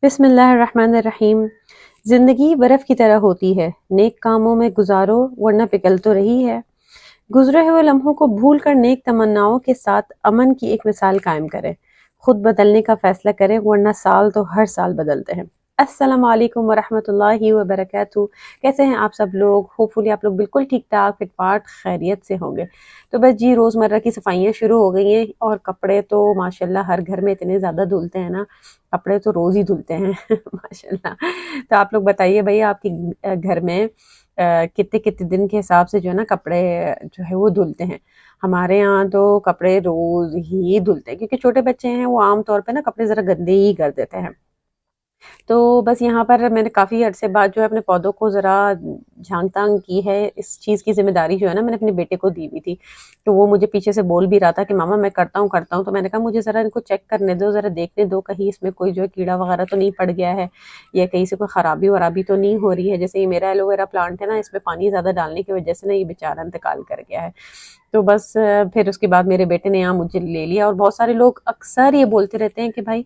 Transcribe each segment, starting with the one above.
बिस्मिल्लाहिर्रहमानिर्रहीम। जिंदगी बर्फ की तरह होती है, नेक कामों में गुजारो वरना पिघल तो रही है। गुजरे हुए लम्हों को भूल कर नेक तमन्नाओं के साथ अमन की एक मिसाल कायम करें। खुद बदलने का फैसला करें वरना साल तो हर साल बदलते हैं। अस्सलाम वालेकुम वरहमतुल्लाहि वबरकातुहू। कैसे हैं आप सब लोग? होपफुली आप लोग बिल्कुल ठीक ठाक फिटफाट खैरियत से होंगे। तो बस जी, रोज़मर्रा की सफाइयाँ शुरू हो गई हैं और कपड़े तो माशाल्लाह हर घर में इतने ज़्यादा धुलते हैं ना, कपड़े तो रोज़ ही धुलते हैं माशाल्लाह। तो आप लोग बताइए भई, आपके घर में कितने कितने दिन के हिसाब से जो है ना कपड़े जो है वो धुलते हैं। हमारे यहाँ तो कपड़े रोज ही धुलते हैं, क्योंकि छोटे बच्चे हैं, वो आम तौर पे ना कपड़े जरा गंदे ही कर देते हैं। तो बस यहाँ पर मैंने काफ़ी अरसे बाद जो है अपने पौधों को ज़रा झांक-तांक की है। इस चीज़ की ज़िम्मेदारी जो है ना मैंने अपने बेटे को दी हुई थी। तो वो मुझे पीछे से बोल भी रहा था कि मामा मैं करता हूँ। तो मैंने कहा मुझे ज़रा इनको चेक करने दो, ज़रा देखने दो कहीं इसमें कोई जो है कीड़ा वगैरह तो नहीं पड़ गया है या कहीं से कोई ख़राबी-वराबी तो नहीं हो रही है। जैसे ये मेरा एलोवेरा प्लांट है ना, इसमें पानी ज़्यादा डालने की वज़ह से ना ये बेचारा इंतकाल कर गया है। तो बस फिर उसके बाद मेरे बेटे ने यहाँ मुझे ले लिया। और बहुत सारे लोग अक्सर ये बोलते रहते हैं कि भाई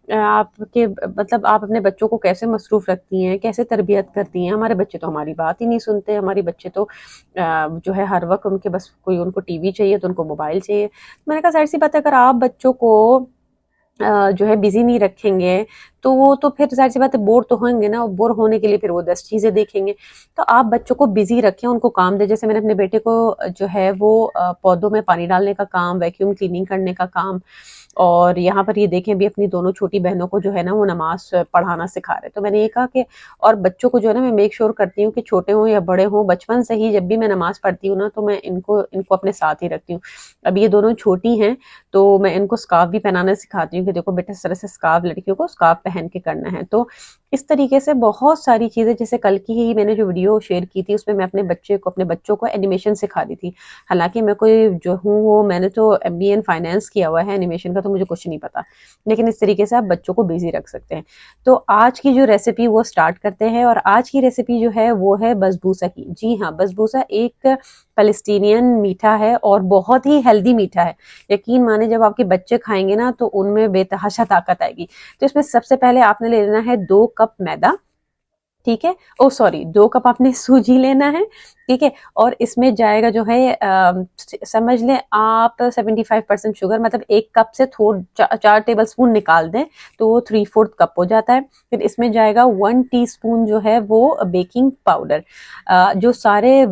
आपके मतलब आप अपने बच्चों को कैसे मसरूफ़ रखती हैं, कैसे तरबियत करती हैं? हमारे बच्चे तो हमारी बात ही नहीं सुनते, हमारे बच्चे तो जो है हर वक़्त उनके बस कोई उनको टीवी चाहिए तो उनको मोबाइल चाहिए। मैंने कहा ज़ाहिर-सी बात है, अगर आप बच्चों को जो है बिज़ी नहीं रखेंगे, तो वो तो फिर ज़ाहिर-सी बात है बोर तो होंगे ना, और बोर होने के लिए फिर वो 10 चीज़ें देखेंगे। तो आप बच्चों को बिज़ी रखें, उनको काम दें। जैसे मैंने अपने बेटे को जो है वो पौधों में पानी डालने का काम, वैक्यूम क्लीनिंग करने का काम, और यहाँ पर ये देखें अभी अपनी दोनों छोटी बहनों को जो है ना वो नमाज़ पढ़ाना सिखा रहे हैं। तो मैंने ये कहा कि और बच्चों को जो है ना मैं मेक श्योर करती हूँ कि छोटे हों या बड़े हों, बचपन से ही जब भी मैं नमाज़ पढ़ती हूँ ना, तो मैं इनको इनको अपने साथ ही रखती हूँ। अब ये दोनों छोटी हैं, तो मैं इनको स्कार्फ भी पहनाना सिखाती हूँ कि देखो बेटा, इस तरह से स्कार्फ लड़कियों को स्कार्फ पहन के करना है। तो इस तरीके से बहुत सारी चीज़ें, जैसे कल की ही मैंने जो वीडियो शेयर की थी उसमें मैं अपने बच्चों को एनिमेशन सिखा रही थी। हालाँकि मैं कोई जो हूँ वो मैंने तो एमबीए इन फाइनेंस किया हुआ है, एनिमेशन का तो मुझे कुछ नहीं पता। लेकिन इस तरीके से आप बच्चों को बिज़ी रख सकते हैं। तो आज की जो रेसिपी वो स्टार्ट करते हैं, और आज की रेसिपी जो है वो है बसबूसा की। जी हाँ, बसबूसा एक पैलेस्टीनियन मीठा है और बहुत ही हेल्दी मीठा है। यकीन माने जब आपके बच्चे खाएंगे ना तो उनमें बेतहाशा ताकत आएगी। तो इसमें सबसे पहले आपने ले लेना है 2 कप मैदा, ठीक है? ओह सॉरी, 2 कप आपने सूजी लेना है, ठीक है? और इसमें जाएगा जो है समझ लें आप 75% शुगर, मतलब 1 कप से 4 टेबल स्पून निकाल दें, तो वो 3/4 कप हो जाता है। फिर इसमें जाएगा 1 टीस्पून जो है वो बेकिंग पाउडर। जो सारे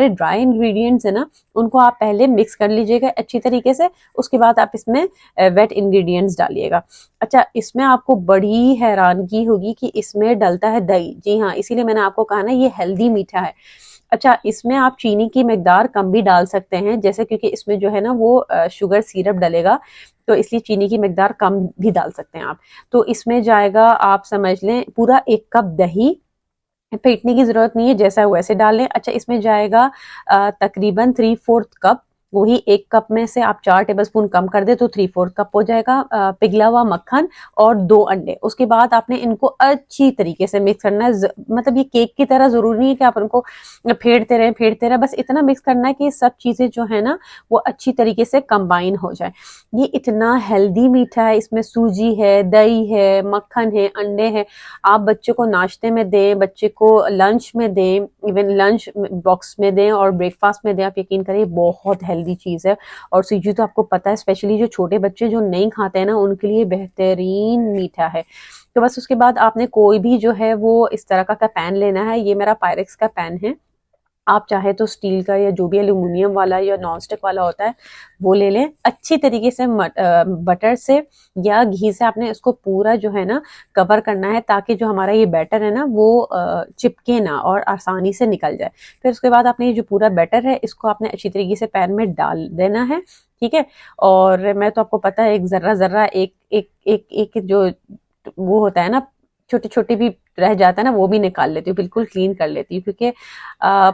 ड्राई इंग्रेडिएंट्स हैं ना, उनको आप पहले मिक्स कर लीजिएगा अच्छी तरीके से, उसके बाद आप इसमें वेट इंग्रेडिएंट्स डालिएगा। अच्छा, इसमें आपको बड़ी हैरानगी होगी कि इसमें डलता है दही। जी हाँ, इसीलिए मैंने आपको कहा ना ये हेल्दी मीठा है। अच्छा, इसमें आप चीनी की मिकदार कम भी डाल सकते हैं, जैसे क्योंकि इसमें जो है ना वो शुगर सिरप डलेगा, तो इसलिए चीनी की मिकदार कम भी डाल सकते हैं आप। तो इसमें जाएगा, आप समझ लें, पूरा 1 कप दही। फेंटने की ज़रूरत नहीं है, जैसा है वैसे डाल लें। अच्छा, इसमें जाएगा तकरीबन 3/4 कप, वही 1 कप में से आप 4 टेबलस्पून कम कर दें तो 3/4 कप हो जाएगा पिघला हुआ मक्खन, और 2 अंडे। उसके बाद आपने इनको अच्छी तरीके से मिक्स करना है। मतलब ये केक की तरह ज़रूरी नहीं है कि आप इनको फेंटते रहें, बस इतना मिक्स करना है कि सब चीज़ें जो है ना वो अच्छी तरीके से कंबाइन हो जाए। ये इतना हेल्दी मीठा है, इसमें सूजी है, दही है, मक्खन है, अंडे हैं। आप बच्चे को नाश्ते में दें, बच्चे को लंच में दें, इवन लंच बॉक्स में दें और ब्रेकफास्ट में दें, आप यकीन करें बहुत हेल्दी चीज़ है। और सूजी तो आपको पता है, स्पेशली जो छोटे बच्चे जो नहीं खाते हैं ना, उनके लिए बेहतरीन मीठा है। तो बस उसके बाद आपने कोई भी जो है वो इस तरह का पैन लेना है। ये मेरा पायरेक्स का पैन है, आप चाहे तो स्टील का या जो भी एल्यूमिनियम वाला या नॉन स्टिक वाला होता है वो ले लें। अच्छी तरीके से बटर से या घी से आपने इसको पूरा जो है ना कवर करना है, ताकि जो हमारा ये बैटर है ना वो चिपके ना और आसानी से निकल जाए। फिर उसके बाद आपने ये जो पूरा बैटर है इसको आपने अच्छी तरीके से पैन में डाल देना है, ठीक है? और मैं तो आपको पता है एक ज़र्रा ज़र्रा एक एक एक एक जो वो होता है ना, छोटी-छोटी भी रह जाता है ना, वो भी निकाल लेती हूँ, बिल्कुल क्लीन कर लेती हूँ, क्योंकि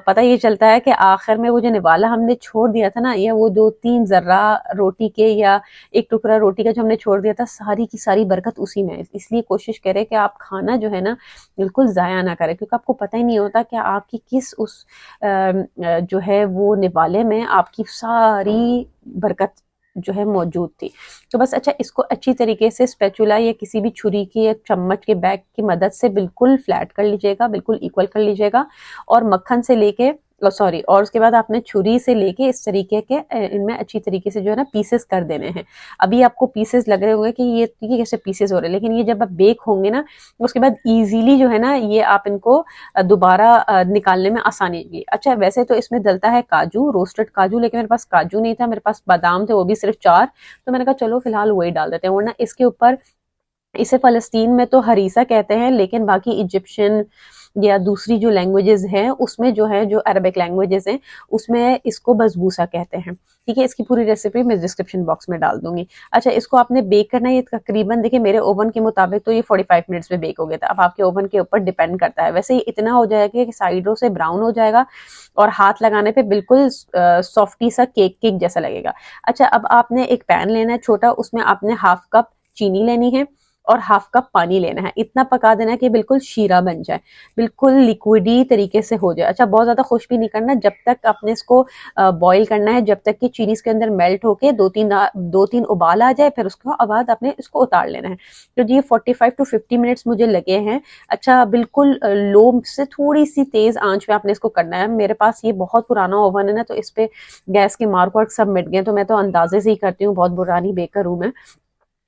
पता ये चलता है कि आखिर में वो जो निवाला हमने छोड़ दिया था ना, या वो 2-3 ज़र्रा रोटी के या 1 टुकड़ा रोटी का जो हमने छोड़ दिया था, सारी की सारी बरकत उसी में है। इसलिए कोशिश करें कि आप खाना जो है ना बिल्कुल ज़ाया ना करें, क्योंकि आपको पता ही नहीं होता कि आपकी किस जो है वो निवाले में आपकी सारी बरकत जो है मौजूद थी। तो बस अच्छा, इसको अच्छी तरीके से स्पैचुला या किसी भी छुरी की या चम्मच के बैग की मदद से बिल्कुल फ्लैट कर लीजिएगा, बिल्कुल इक्वल कर लीजिएगा, और मक्खन से लेके सॉरी, और उसके बाद आपने छुरी से लेके इस तरीके के इनमें अच्छी तरीके से जो है ना पीसेस कर देने हैं। अभी आपको पीसेस लग रहे होंगे कि ये कैसे पीसेस हो रहे हैं, लेकिन ये जब आप बेक होंगे ना उसके बाद इजीली जो है ना ये आप इनको दोबारा निकालने में आसानी होगी। अच्छा, वैसे तो इसमें डलता है काजू, रोस्टेड काजू, लेकिन मेरे पास काजू नहीं था, मेरे पास बादाम थे, वो भी सिर्फ 4, तो मैंने कहा चलो फिलहाल वही डाल देते हैं, वरना इसके ऊपर, इसे फ़लस्तीन में तो हरीसा कहते हैं, लेकिन बाकी इजिप्शियन या दूसरी जो लैंग्वेजेस हैं उसमें जो है, जो अरबिक लैंग्वेजेस हैं उसमें इसको बसबूसा कहते हैं। ठीक है, इसकी पूरी रेसिपी मैं डिस्क्रिप्शन बॉक्स में डाल दूंगी। अच्छा, इसको आपने बेक करना है, ये तकरीबन देखिए मेरे ओवन के मुताबिक तो ये 45 मिनट्स में बेक हो गया था। अब आपके ओवन के ऊपर डिपेंड करता है, वैसे ये इतना हो जाएगा कि साइडों से ब्राउन हो जाएगा और हाथ लगाने पे बिल्कुल सॉफ्टी सा केक केक जैसा लगेगा। अच्छा, अब आपने एक पैन लेना है छोटा, उसमें आपने हाफ कप चीनी लेनी है और हाफ कप पानी लेना है। इतना पका देना है कि बिल्कुल शीरा बन जाए, बिल्कुल लिक्विडी तरीके से हो जाए। अच्छा, बहुत ज्यादा खुश भी नहीं करना, जब तक आपने इसको बॉईल करना है, जब तक कि चीनी इसके अंदर मेल्ट होके दो तीन उबाल आ जाए, फिर उसके बाद आपने इसको उतार लेना है। तो जी 45 टू 50 मिनट्स मुझे लगे हैं। अच्छा, बिल्कुल लो से थोड़ी सी तेज आंच पे आपने इसको करना है। मेरे पास ये बहुत पुराना ओवन है ना, तो इस पे गैस के मार्क वार्क सब मिट गए, तो मैं तो अंदाजे से ही करती हूँ, बहुत पुरानी बेकर हूँ मैं,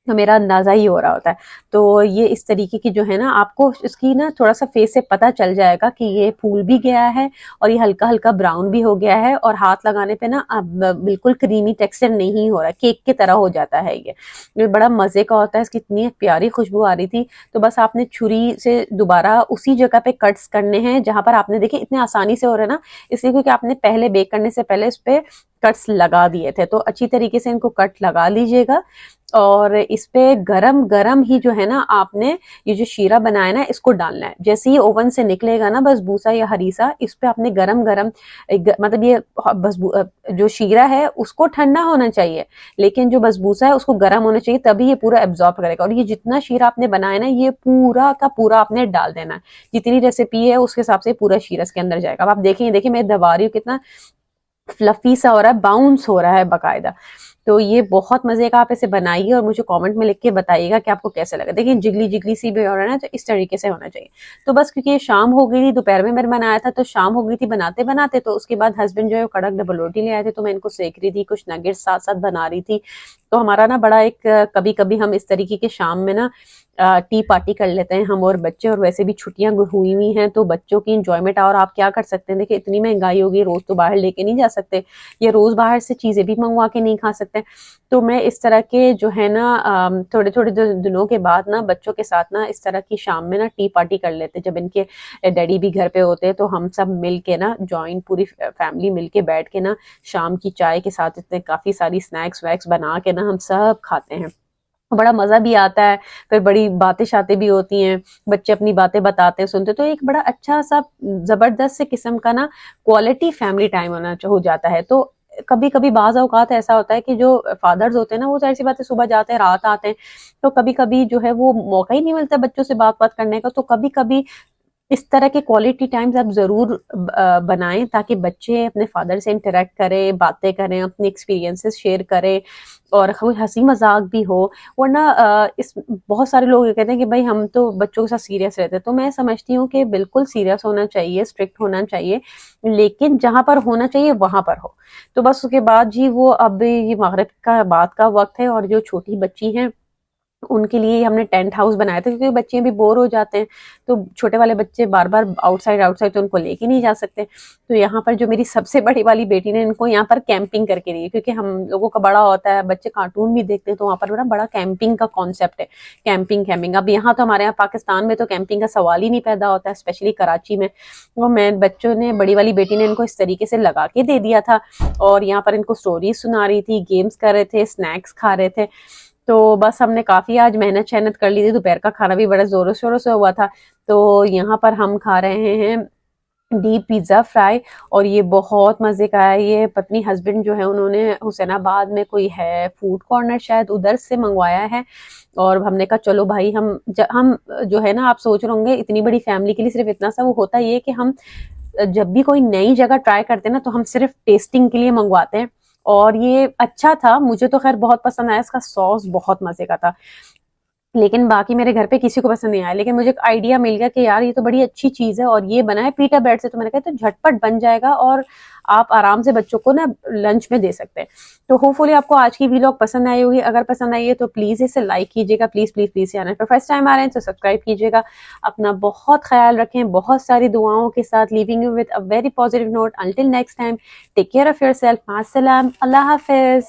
तो मेरा अंदाजा ही हो रहा होता है। तो ये इस तरीके की जो है ना, आपको इसकी ना थोड़ा सा फेस से पता चल जाएगा कि ये फूल भी गया है और ये हल्का हल्का ब्राउन भी हो गया है, और हाथ लगाने पे ना अब बिल्कुल क्रीमी टेक्सचर नहीं हो रहा, केक की तरह हो जाता है ये बड़ा मजे का होता है। इसकी इतनी प्यारी खुशबू आ रही थी। तो बस आपने छुरी से दोबारा उसी जगह पे कट्स करने हैं जहां पर आपने देखे इतने आसानी से हो रहे हैं ना, इसलिए क्योंकि आपने पहले बेक करने से पहले इस पे कट्स लगा दिए थे। तो अच्छी तरीके से इनको कट लगा लीजिएगा, और इस पे गरम गरम ही जो है ना आपने ये जो शीरा बनाया ना इसको डालना है। जैसे ही ओवन से निकलेगा ना बसबूसा या हरीसा, इस पे आपने गरम गरम मतलब ये जो शीरा है उसको ठंडा होना चाहिए, लेकिन जो बसबूसा है उसको गर्म होना चाहिए, तभी ये पूरा एब्जॉर्ब करेगा। और ये जितना शीरा आपने बनाया ना ये पूरा का पूरा आपने डाल देना है, जितनी रेसिपी है उसके हिसाब से पूरा शीरा इसके अंदर जाएगा। अब आप देखेंगे, देखिए मैं दबा रही हूँ, कितना फ्लफी सा हो रहा है, बाउंस हो रहा है बकायदा। तो ये बहुत मजे का, आप इसे बनाइए और मुझे कमेंट में लिख के बताइएगा कि आपको कैसा लगा। देखिए जिगली जिगली सी भी हो रहा है ना, तो इस तरीके से होना चाहिए। तो बस क्योंकि ये शाम हो गई थी, दोपहर में मैंने बनाया था तो शाम हो गई थी बनाते बनाते, तो उसके बाद हस्बैंड जो है कड़क डबल रोटी ले आए थे, तो मैं इनको सेक रही थी, कुछ नगेट्स साथ साथ बना रही थी। तो हमारा ना बड़ा एक कभी कभी हम इस तरीके के शाम में ना टी पार्टी कर लेते हैं हम और बच्चे, और वैसे भी छुट्टियां हुई हुई हैं तो बच्चों की इंजॉयमेंट। और आप क्या कर सकते हैं, देखिए इतनी महंगाई होगी, रोज तो बाहर लेके नहीं जा सकते, ये रोज बाहर से चीजें भी मंगवा के नहीं खा सकते। तो मैं इस तरह के जो है ना थोड़े थोड़े दिनों के बाद ना बच्चों के साथ ना इस तरह की शाम में ना टी पार्टी कर लेते हैं। जब इनके डैडी भी घर पे होते हैं तो हम सब मिल के ना जॉइंट पूरी फैमिली मिल के बैठ के ना शाम की चाय के साथ इतने काफी सारी स्नैक्स वैक्स बना के ना हम सब खाते हैं, बड़ा मजा भी आता है। फिर बड़ी बातें शातें भी होती हैं, बच्चे अपनी बातें बताते हैं, सुनते, तो एक बड़ा अच्छा सा जबरदस्त से किस्म का ना क्वालिटी फैमिली टाइम हो जाता है। तो कभी कभी बाज औकात ऐसा होता है कि जो फादर्स होते हैं ना वो जाहिर सी बात है सुबह जाते हैं रात आते हैं, तो कभी कभी जो है वो मौका ही नहीं मिलता बच्चों से बात करने का। तो कभी कभी इस तरह के क्वालिटी टाइम्स आप जरूर बनाएं, ताकि बच्चे अपने फादर से इंटरेक्ट करें, बातें करें, अपने एक्सपीरियंसेस शेयर करें, और कोई हंसी मजाक भी हो। वरना इस बहुत सारे लोग ये कहते हैं कि भाई हम तो बच्चों के साथ सीरियस रहते हैं, तो मैं समझती हूँ कि बिल्कुल सीरियस होना चाहिए, स्ट्रिक्ट होना चाहिए, लेकिन जहां पर होना चाहिए वहां पर हो। तो बस उसके बाद जी वो अब ये मगरिब का बाद का वक्त है, और जो छोटी बच्ची हैं उनके लिए हमने टेंट हाउस बनाया था, क्योंकि बच्चे भी बोर हो जाते हैं, तो छोटे वाले बच्चे बार बार आउटसाइड आउटसाइड तो उनको लेके नहीं जा सकते। तो यहाँ पर जो मेरी सबसे बड़ी वाली बेटी ने इनको यहाँ पर कैंपिंग करके दी, क्योंकि हम लोगों का बड़ा होता है, बच्चे कार्टून भी देखते हैं, तो वहाँ पर बड़ा कैंपिंग का कॉन्सेप्ट है, कैंपिंग कैंपिंग। अब यहाँ तो हमारे यहाँ पाकिस्तान में तो कैंपिंग का सवाल ही नहीं पैदा होता है, स्पेशली कराची में। वो मैं बच्चों ने, बड़ी वाली बेटी ने इनको इस तरीके से लगा के दे दिया था, और यहाँ पर इनको स्टोरीज सुना रही थी, गेम्स कर रहे थे, स्नैक्स खा रहे थे। तो बस हमने काफी आज मेहनत शहनत कर ली थी, दोपहर का खाना भी बड़ा जोरों शोरों से हुआ था। तो यहाँ पर हम खा रहे हैं डीप पिज्जा फ्राई, और ये बहुत मजे का है। ये पत्नी हस्बैंड जो है उन्होंने हुसैनाबाद में कोई है फूड कॉर्नर शायद उधर से मंगवाया है, और हमने कहा चलो भाई हम जो है ना, आप सोच रहे होंगे इतनी बड़ी फैमिली के लिए सिर्फ इतना सा, वो होता ये कि हम जब भी कोई नई जगह ट्राई करते हैं ना तो हम सिर्फ टेस्टिंग के लिए मंगवाते हैं, और ये अच्छा था, मुझे तो खैर बहुत पसंद आया, इसका सॉस बहुत मजे का था। लेकिन बाकी मेरे घर पे किसी को पसंद नहीं आया, लेकिन मुझे एक आइडिया मिल गया कि यार ये तो बड़ी अच्छी चीज है और ये बना है पीटा ब्रेड से, तो मैंने कहा तो झटपट बन जाएगा और आप आराम से बच्चों को ना लंच में दे सकते हैं। तो होपफुली आपको आज की वीलॉग पसंद आई होगी। अगर पसंद आई है तो प्लीज इसे लाइक कीजिएगा, प्लीज प्लीज प्लीज। चैनल पर फर्स्ट टाइम आ रहे हैं तो सब्सक्राइब कीजिएगा। अपना बहुत ख्याल रखें, बहुत सारी दुआओं के साथ, leaving you with a very positive note. Until next time, take care of yourself. मास्सलाम, अल्लाह हाफिज।